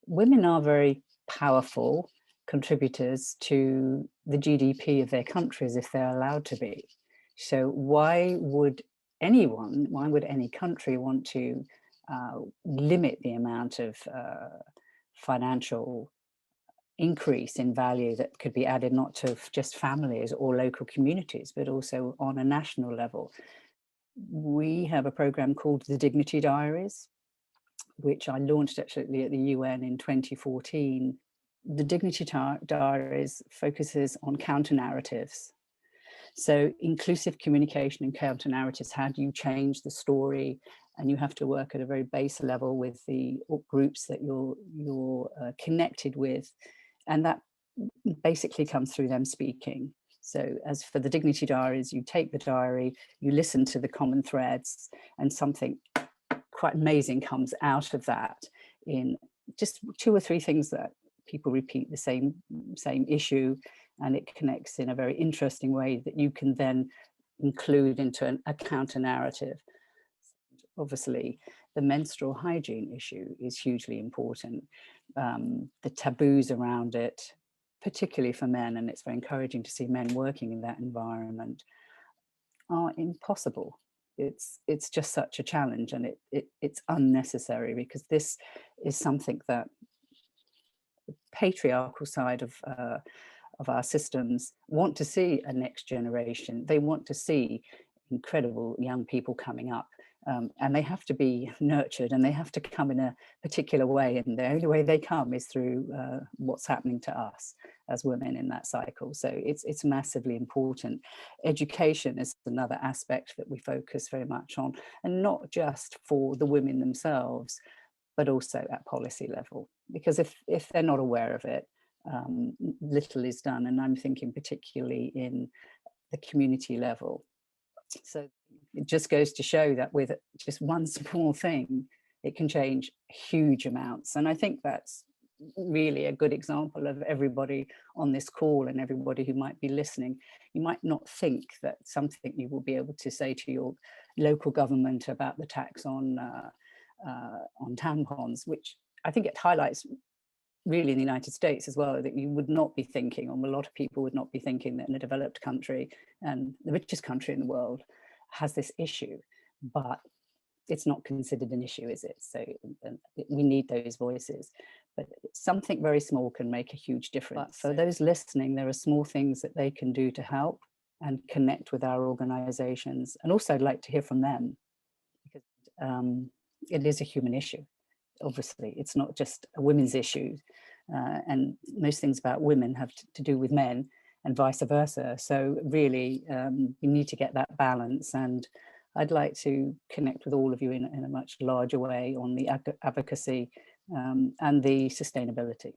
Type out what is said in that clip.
women are very powerful contributors to the GDP of their countries if they're allowed to be. So why would any country want to limit the amount of financial increase in value that could be added not to just families or local communities, but also on a national level? We have a program called the Dignity Diaries, which I launched actually at the UN in 2014. The Dignity Diaries focuses on counter-narratives. So inclusive communication and counter-narratives, how do you change the story? And you have to work at a very base level with the groups that you're connected with. And that basically comes through them speaking. So as for the Dignity Diaries, you take the diary, you listen to the common threads, and something quite amazing comes out of that in just 2 or 3 things that people repeat the same issue, and it connects in a very interesting way that you can then include into a counter narrative. Obviously, the menstrual hygiene issue is hugely important. The taboos around it, particularly for men, and it's very encouraging to see men working in that environment, are impossible. It's just such a challenge, and it's unnecessary, because this is something that the patriarchal side of our systems want to see a next generation. They want to see incredible young people coming up, and they have to be nurtured, and they have to come in a particular way, and the only way they come is through what's happening to us as women in that cycle. So it's massively important. Education is another aspect that we focus very much on, and not just for the women themselves, but also at policy level, because if they're not aware of it, little is done. And I'm thinking particularly in the community level. So it just goes to show that with just one small thing, it can change huge amounts. And I think that's really a good example of everybody on this call and everybody who might be listening. You might not think that something you will be able to say to your local government about the tax on tampons, which I think it highlights really in the United States as well, that you would not be thinking, or a lot of people would not be thinking, that in a developed country, and the richest country in the world, has this issue, but it's not considered an issue, is it? So we need those voices, but something very small can make a huge difference. But for those listening, there are small things that they can do to help and connect with our organizations. And also I'd like to hear from them, because it is a human issue. Obviously, it's not just a women's issue, and most things about women have to do with men and vice versa. So really, we need to get that balance, and I'd like to connect with all of you in a much larger way on the advocacy and the sustainability.